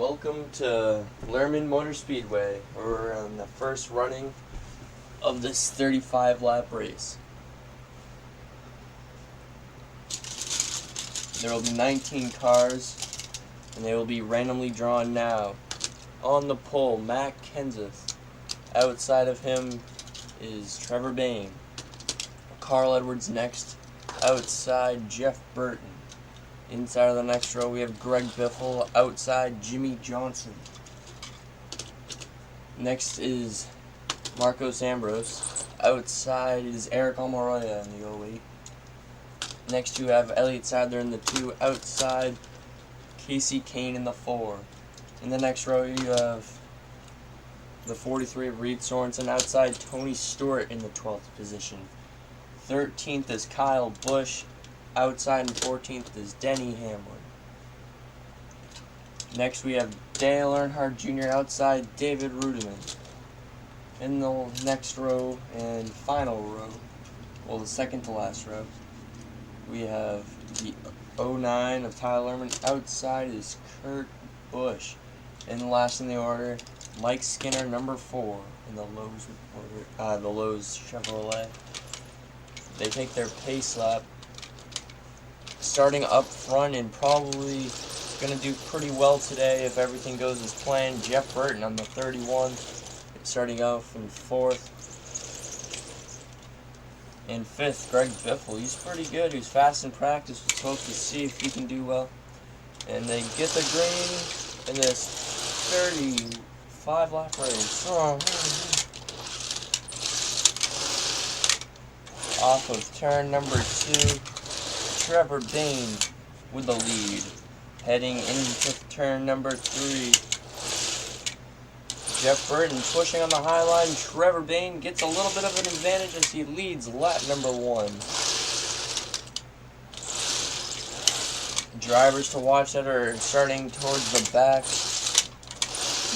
Welcome to Lerman Motor Speedway. We're on the first running of this 35 lap race. There will be 19 cars and they will be randomly drawn now. On the pole, Matt Kenseth. Outside of him is Trevor Bayne. Carl Edwards next. Outside, Jeff Burton. Inside of the next row, we have Greg Biffle. Outside, Jimmy Johnson. Next is Marcos Ambrose. Outside is Aric Almoroila in the 08. Next you have Elliott Sadler in the 2. Outside, Kane in the 4. In the next row, you have the 43 of Reed Sorensen. Outside, Tony Stewart in the 12th position. 13th is Kyle Busch. Outside and 14th is Denny Hamlin. Next we have Dale Earnhardt Jr. Outside, David Rudiman. In the next row and final row, well, the second to last row, we have the 09 of Tyler Lerman. Outside is Kurt Busch. And last in the order, Mike Skinner, number 4 in the Lowe's Chevrolet. They take their pace lap. Starting up front and probably going to do pretty well today if everything goes as planned. Jeff Burton on the 31, starting off in 4th. In 5th, Greg Biffle. He's pretty good. He's fast in practice. We're supposed to see if he can do well. And they get the green in this 35 lap race. Off of turn number 2. Trevor Bayne with the lead. Heading into turn number 3. Jeff Burton pushing on the high line. Trevor Bayne gets a little bit of an advantage as he leads lap number 1. Drivers to watch that are starting towards the back.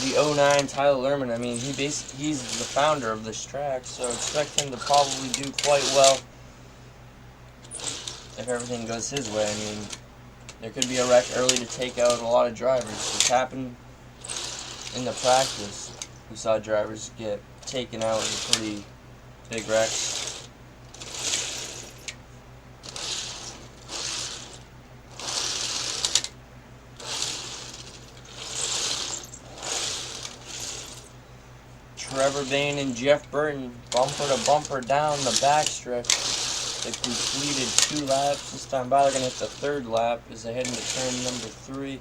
The 09 Tyler Lerman, I mean, he's the founder of this track, so expect him to probably do quite well if everything goes his way. I mean, there could be a wreck early to take out a lot of drivers. It's happened in the practice. We saw drivers get taken out in pretty big wrecks. Trevor Bayne and Jeff Burton bumper to bumper down the backstretch. They completed 2 laps. This time by, they're going to hit the 3rd lap as they head into turn number 3.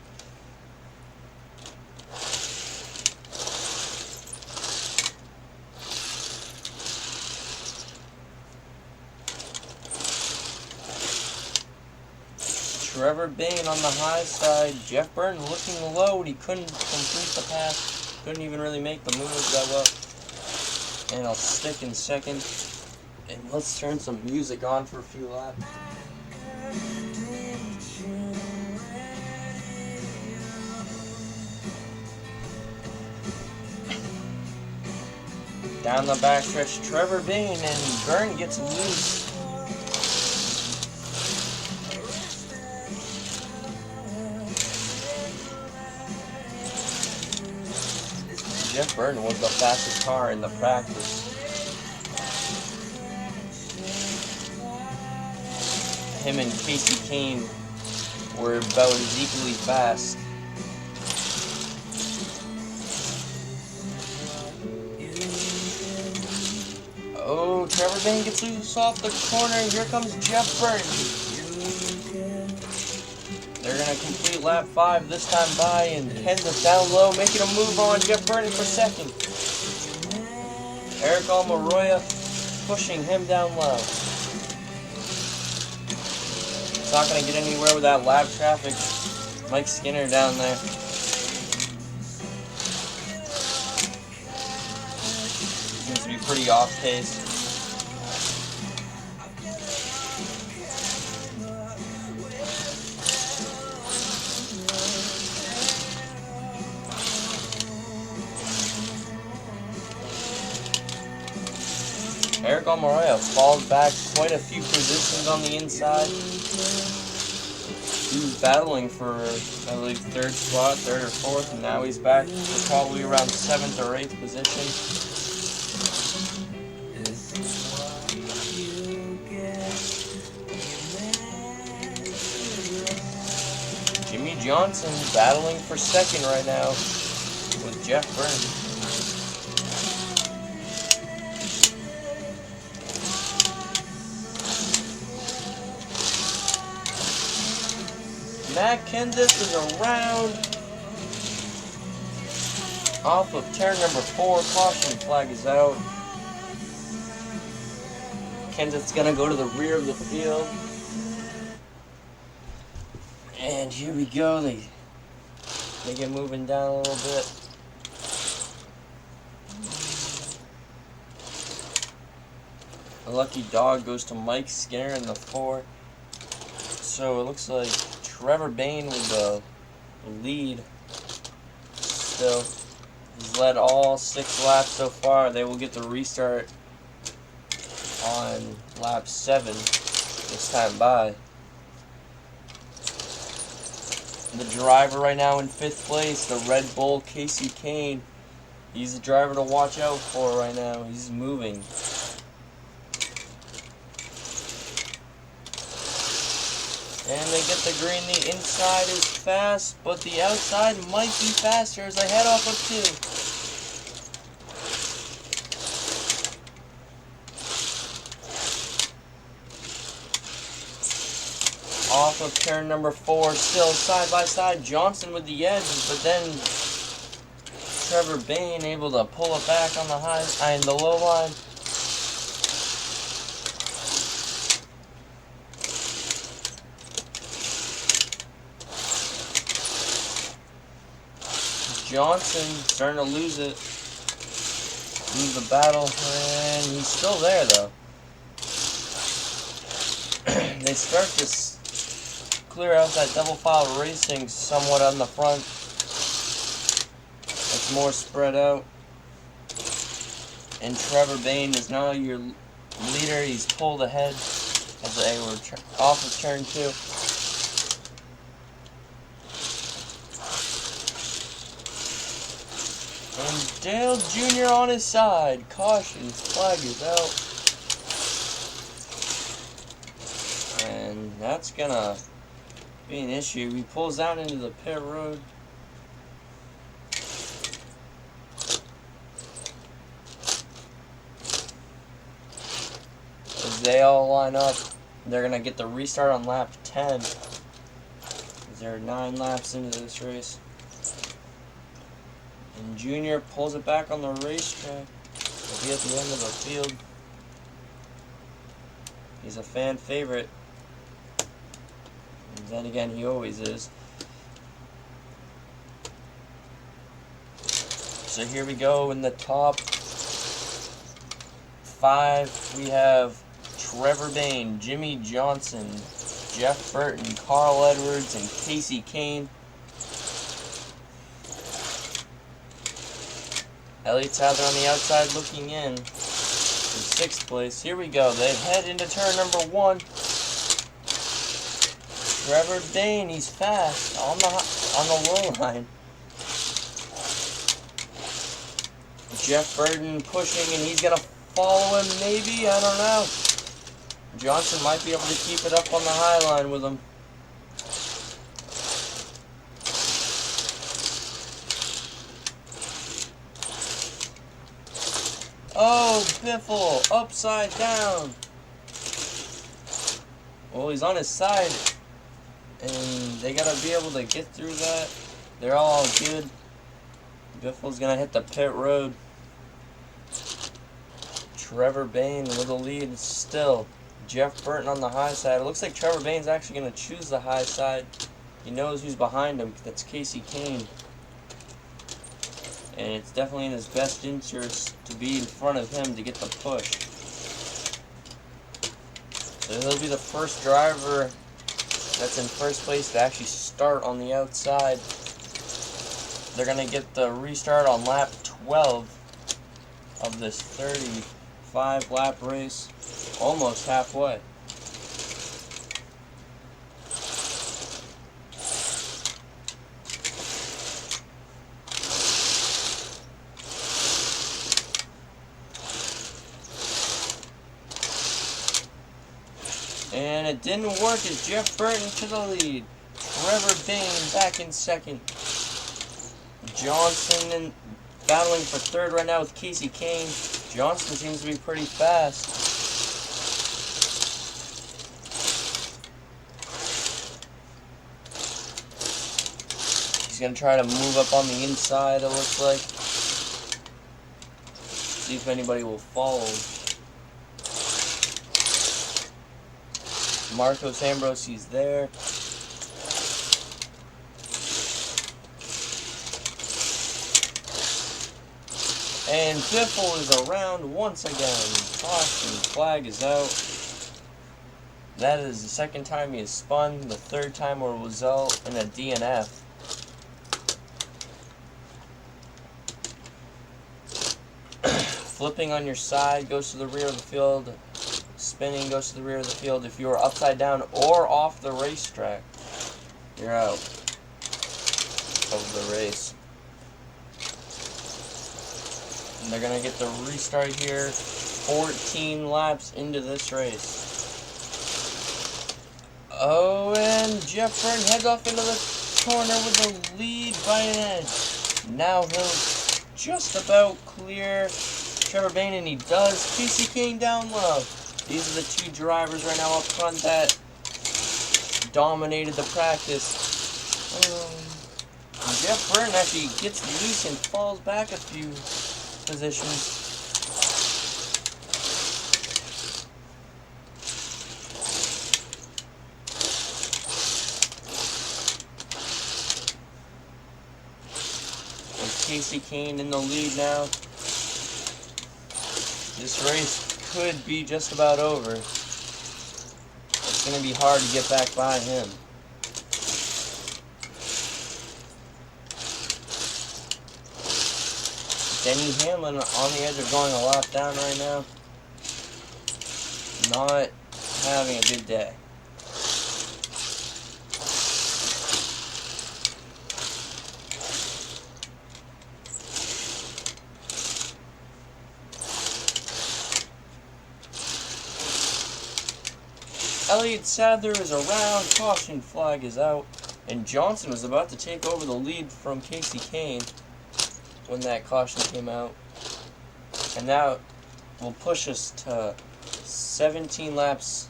Trevor Bayne on the high side. Jeff Burton looking low. He couldn't complete the pass. Couldn't even really make the move that well. And I'll stick in 2nd. And let's turn some music on for a few laps. Down the backstretch, Trevor Bayne, and Burton gets loose. Jeff Burton was the fastest car in the practice. Him and Kane were about as equally fast. Oh, Trevor Bayne gets loose off the corner, and here comes Jeff Burton. They're going to complete lap 5 this time by, and Kenseth down low, making a move on Jeff Burton for 2nd. Aric Almoroila pushing him down low. Not going to get anywhere with that lap traffic. Mike Skinner down there. Seems to be pretty off pace. Aric Almoroila falls back quite a few positions on the inside. He was battling for, I believe, third spot, third or fourth, and now he's back to probably around 7th or 8th position. Jimmy Johnson battling for second right now with Jeff Burton. Matt Kenseth is around off of turn number 4. Caution flag is out. Kenseth's gonna go to the rear of the field. And here we go. They get moving down a little bit. A lucky dog goes to Mike Skinner in the 4. So it looks like Trevor Bayne with the lead still. He's led all 6 laps so far. They will get the restart on lap 7 this time by. The driver right now in 5th place, the Red Bull Casey Kane. He's the driver to watch out for right now. He's moving. And they get the green. The inside is fast, but the outside might be faster as they head off of 2. Off of turn number 4, still side by side. Johnson with the edge, but then Trevor Bayne able to pull it back on the high and the low line. Johnson starting to lose it. Lose the battle, and he's still there though. They start to clear out that double file racing somewhat on the front. It's more spread out. And Trevor Bayne is now your leader. He's pulled ahead as they were off of turn 2. And Dale Jr. on his side. Caution, flag is out. And that's gonna be an issue. He pulls out into the pit road. As they all line up, they're gonna get the restart on lap 10. There are 9 laps into this race. And Junior pulls it back on the racetrack. He'll be at the end of the field. He's a fan favorite. And then again, he always is. So here we go in the top 5. We have Trevor Bayne, Jimmy Johnson, Jeff Burton, Carl Edwards, and Casey Kane. Elliott Sadler on the outside looking in 6th place. Here we go. They head into turn number 1. Trevor Bayne, he's fast on the low line. Jeff Burton pushing, and he's gonna follow him. Maybe, I don't know. Johnson might be able to keep it up on the high line with him. Oh, Biffle, upside down. Well, he's on his side, and they gotta be able to get through that. They're all good. Biffle's gonna hit the pit road. Trevor Bayne with the lead still. Jeff Burton on the high side. It looks like Trevor Bayne's actually gonna choose the high side. He knows who's behind him. That's Casey Kane. And it's definitely in his best interest to be in front of him to get the push. So he'll be the first driver that's in first place to actually start on the outside. They're going to get the restart on lap 12 of this 35 lap race. Almost halfway. didn't work as Jeff Burton to the lead. Trevor Bayne back in second. Johnson battling for third right now with Casey Kane. Johnson seems to be pretty fast. He's going to try to move up on the inside, it looks like. See if anybody will follow. Marcos Ambrose, he's there. And Biffle is around once again. Caution flag is out. That is the second time he has spun. The third time will result in a DNF. Flipping on your side goes to the rear of the field. Spinning goes to the rear of the field. If you are upside down or off the racetrack, you're out of the race. And they're going to get the restart here 14 laps into this race. Oh, and Jeff Burton heads off into the corner with the lead by an edge. Now he'll just about clear Trevor Bayne, and he does. Casey Kane down low. These are the two drivers right now up front that dominated the practice. Jeff Burton actually gets loose and falls back a few positions. With Casey Kane in the lead now. This race could be just about over. It's going to be hard to get back by him. Denny Hamlin on the edge of going a lap down right now. Not having a good day. Elliott Sadler is around, caution flag is out, and Johnson was about to take over the lead from Casey Kane when that caution came out. And that will push us to 17 laps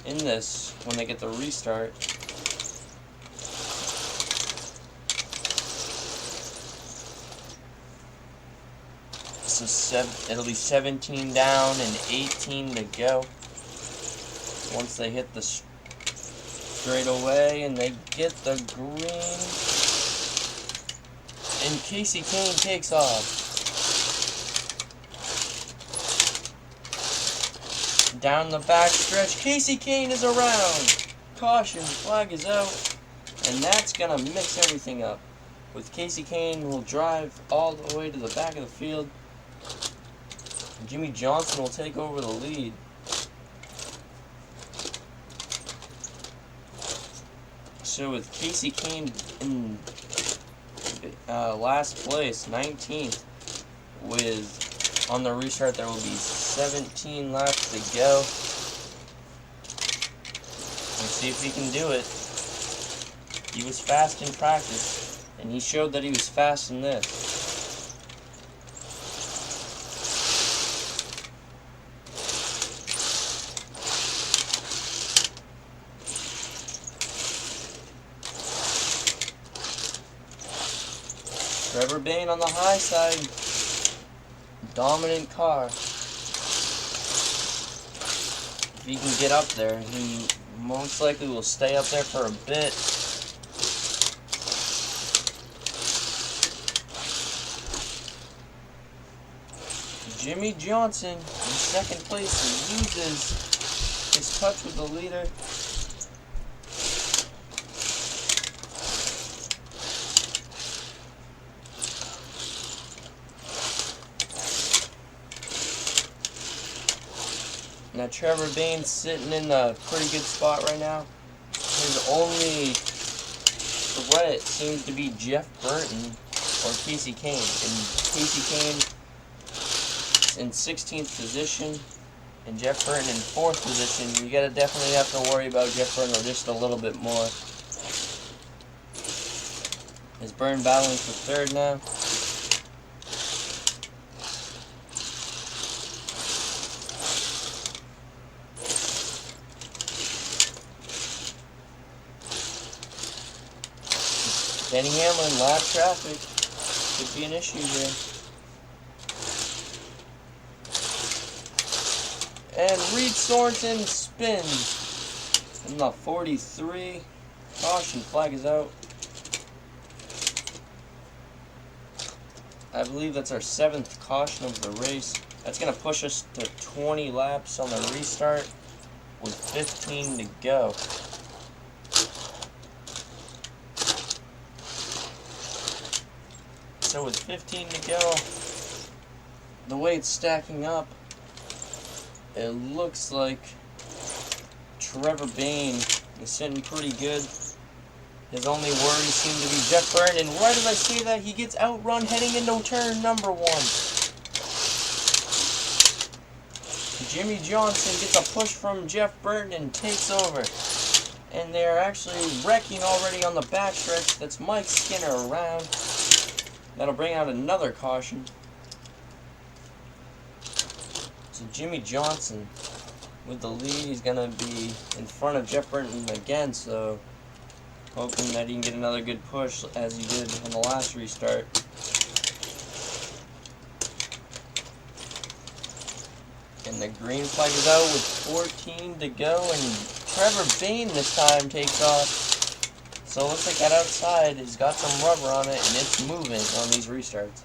in this when they get the restart. So it'll be 17 down and 18 to go. Once they hit the straightaway and they get the green, and Casey Kane takes off. Down the back stretch, Casey Kane is around. Caution, flag is out, and that's gonna mix everything up. With Casey Kane will drive all the way to the back of the field. Jimmy Johnson will take over the lead. So with Casey Kane in last place, 19th, with on the restart there will be 17 laps to go. Let's see if he can do it. He was fast in practice, and he showed that he was fast in this. Trevor Bayne on the high side. Dominant car. If he can get up there, he most likely will stay up there for a bit. Jimmy Johnson in second place loses his touch with the leader. Now Trevor Bayne's sitting in a pretty good spot right now. His only threat seems to be Jeff Burton or Casey Kane. And Casey Kane is in 16th position. And Jeff Burton in 4th position. You gotta definitely have to worry about Jeff Burton just a little bit more. Is Burton battling for 3rd now? Denny Hamlin, lap traffic. Could be an issue here. And Reed Sorensen spins in the 43. Caution flag is out. I believe that's our 7th caution of the race. That's going to push us to 20 laps on the restart with 15 to go. So with 15 to go, the way it's stacking up, it looks like Trevor Bayne is sitting pretty good. His only worry seemed to be Jeff Burton, and right as I say that, he gets outrun heading into turn number 1. Jimmy Johnson gets a push from Jeff Burton and takes over. And they're actually wrecking already on the backstretch. That's Mike Skinner around. That'll bring out another caution. So Jimmy Johnson with the lead. He's going to be in front of Jeff Burton again, so hoping that he can get another good push as he did on the last restart. And the green flag is out with 14 to go, and Trevor Bayne this time takes off. So it looks like that outside has got some rubber on it, and it's moving on these restarts.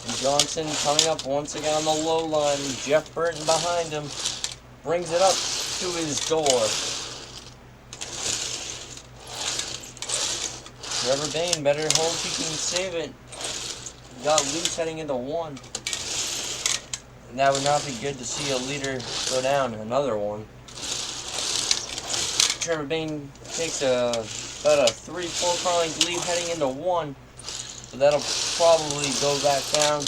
And Johnson coming up once again on the low line. Jeff Burton behind him brings it up to his door. Trevor Bayne better hope he can save it. Got loose heading into 1. And that would not be good to see a leader go down. Another one. Trevor Bayne takes about a 3-4 car length lead heading into 1. So that'll probably go back down.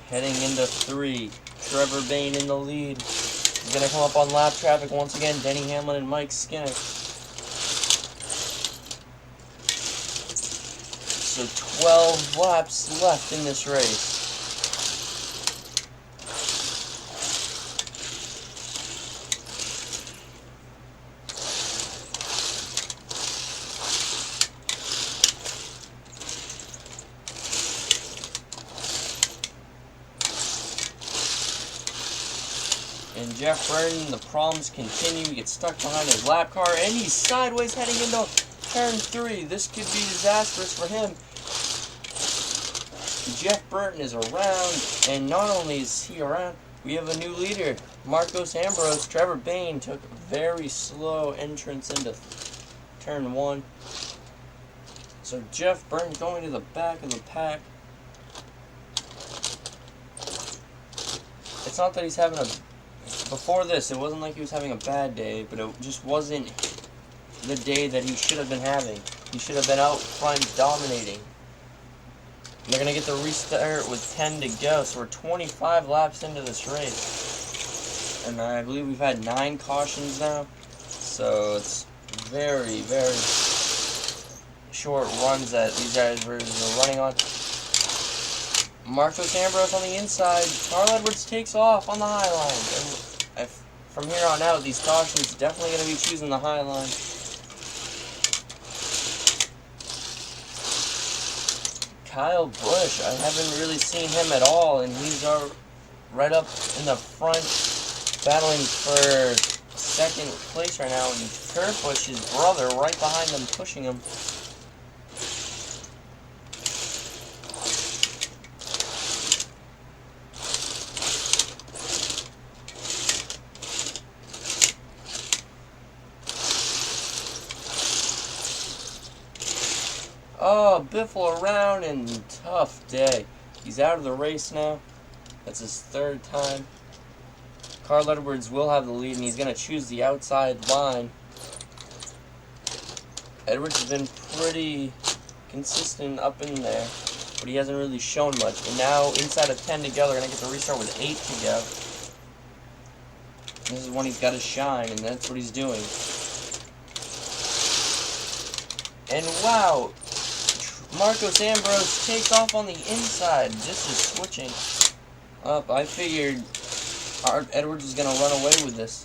Heading into 3. Trevor Bayne in the lead. He's going to come up on lap traffic once again. Denny Hamlin and Mike Skinner. So 12 laps left in this race. And Jeff Burton, the problems continue. He gets stuck behind his lap car, and he's sideways heading into turn 3. This could be disastrous for him. Jeff Burton is around, and not only is he around, we have a new leader, Marcos Ambrose. Trevor Bayne took a very slow entrance into turn 1. So Jeff Burton going to the back of the pack. It's not that he's having a... Before this, it wasn't like he was having a bad day, but it just wasn't the day that he should have been having. He should have been out front dominating. They're going to get the restart with 10 to go, so we're 25 laps into this race. And I believe we've had 9 cautions now, so it's very, very short runs that these guys were running on. Marcos Ambrose on the inside. Carl Edwards takes off on the high line. And from here on out, these cautions definitely going to be choosing the high line. Kyle Busch, I haven't really seen him at all, and he's right up in the front, battling for 2nd place right now. And Kurt Busch, his brother, right behind him, pushing him. Oh, biffle around and tough day. He's out of the race now. That's his third time. Carl Edwards will have the lead, and he's going to choose the outside line. Edwards has been pretty consistent up in there, but he hasn't really shown much. And now, inside of 10 to go, they're going to get the restart with 8 to go. This is when he's got to shine, and that's what he's doing. And wow, Marcos Ambrose takes off on the inside. This is switching up. I figured Edwards was going to run away with this.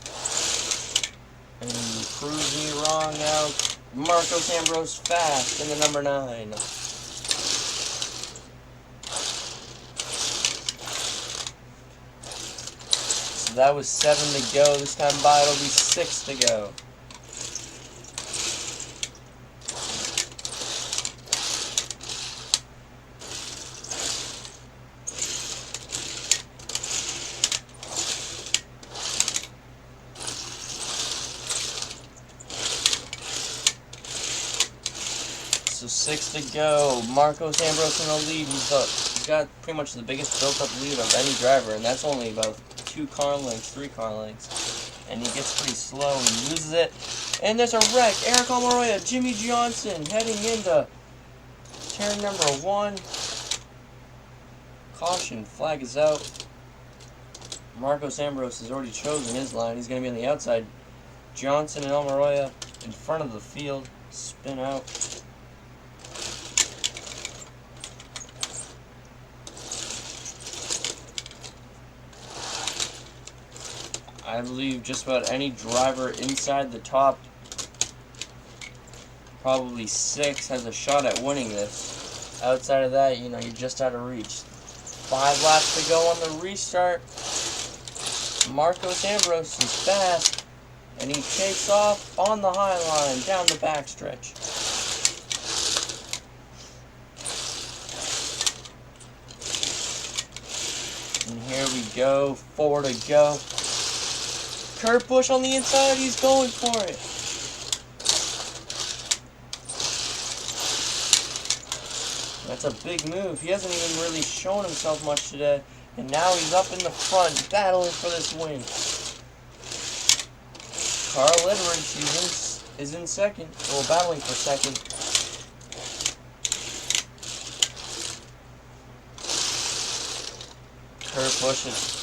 And he proves me wrong now. Marcos Ambrose fast in the number 9. So that was 7 to go. This time by it'll be 6 to go. So 6 to go. Marcos Ambrose in the lead. He's got pretty much the biggest built-up lead of any driver, and that's only about 2 car lengths, 3 car lengths. And he gets pretty slow and he loses it. And there's a wreck. Aric Almoroila, Jimmy Johnson heading into turn number 1. Caution, flag is out. Marcos Ambrose has already chosen his line. He's going to be on the outside. Johnson and Almoroila in front of the field. Spin out. I believe just about any driver inside the top, probably 6, has a shot at winning this. Outside of that, you're just out of reach. 5 laps to go on the restart. Marcos Ambrose is fast, and he takes off on the high line down the backstretch. And here we go, 4 to go. Kurt Busch on the inside, he's going for it. That's a big move. He hasn't even really shown himself much today. And now he's up in the front, battling for this win. Carl Edwards is in second, or battling for second. Kurt Busch has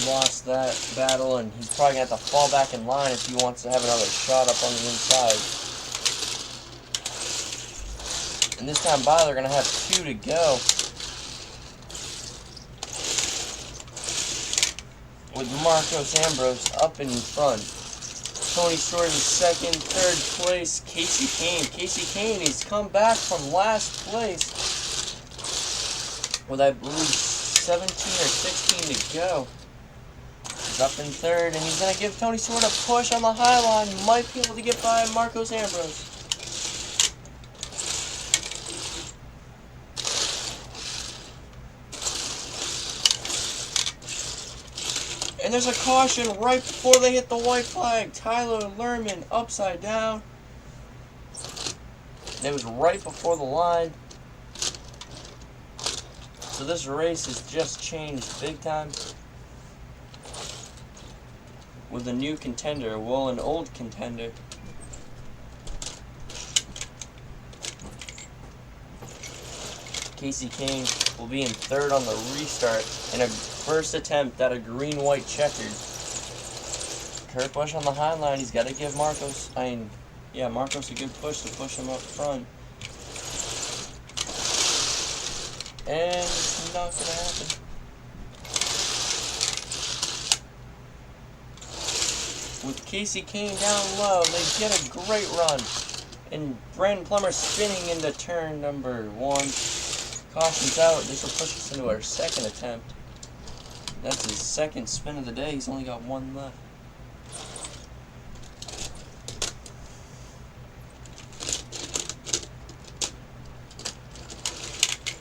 lost that battle, and he's probably going to have to fall back in line if he wants to have another shot up on the inside. And this time by, they're going to have 2 to go. With Marcos Ambrose up in front. Tony Stewart in second, third place, Kasey Kane. Kasey Kane, he's come back from last place with, I believe, 17 or 16 to go. He's up in third, and he's going to give Tony Stewart a push on the high line. Might be able to get by Marcos Ambrose. And there's a caution right before they hit the white flag. Tyler Lerman upside down. And it was right before the line. So this race has just changed big time. With a new contender, well, an old contender. Kasey Kane will be in third on the restart in a first attempt at a green-white checkered. Kurt Busch on the high line. He's got to give Marcos a good push to push him up front. And it's not going to happen. With Kasey Kane down low, they get a great run. And Brandon Plummer spinning into turn number 1. Caution's out. This will push us into our second attempt. That's his second spin of the day. He's only got 1 left.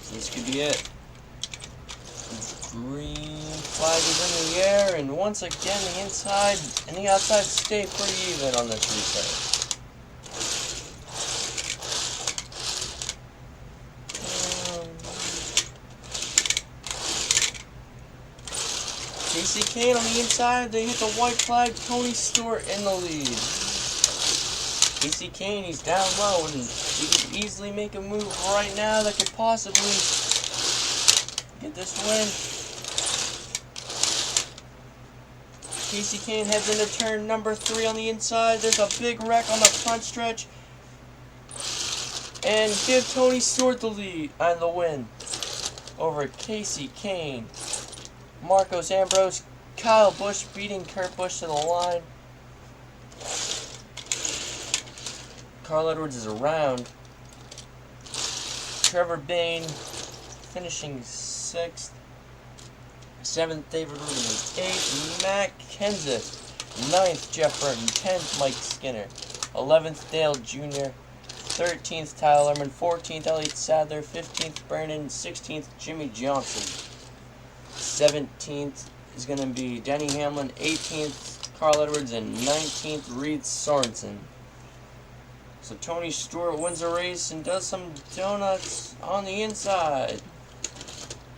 So this could be it. Green flag is in the air, and once again the inside and the outside stay pretty even on this restart. Kasey Kane on the inside, they hit the white flag. Tony Stewart in the lead. Kasey Kane, he's down low, and he could easily make a move right now that could possibly get this win. Kasey Kane heads into turn number 3 on the inside. There's a big wreck on the front stretch. And give Tony Stewart the lead and the win over Kasey Kane. Marcos Ambrose, Kyle Busch beating Kurt Busch to the line. Carl Edwards is around. Trevor Bayne finishing 6th. 7th, David Ruderman. 8th, Matt Kenseth. 9th, Jeff Burton. 10th, Mike Skinner. 11th, Dale Jr. 13th, Tyler Lerman. 14th, Elliott Sadler. 15th, Brandon. 16th, Jimmy Johnson. 17th is going to be Denny Hamlin. 18th, Carl Edwards. And 19th, Reed Sorensen. So Tony Stewart wins a race and does some donuts on the inside.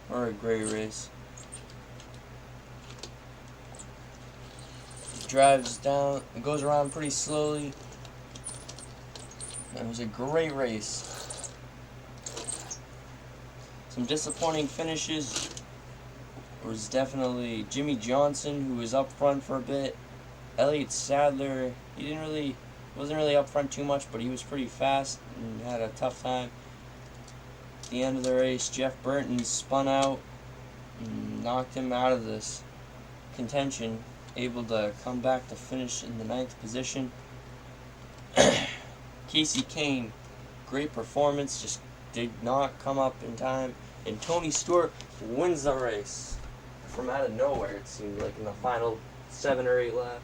Or a great race. Drives down, goes around pretty slowly. It was a great race. Some disappointing finishes was definitely Jimmy Johnson, who was up front for a bit. Elliott Sadler, wasn't really up front too much, but he was pretty fast and had a tough time. At the end of the race, Jeff Burton spun out and knocked him out of this contention, able to come back to finish in the 9th position. Kasey Kane, great performance, just did not come up in time. And Tony Stewart wins the race from out of nowhere, it seemed like, in the final 7 or 8 laps.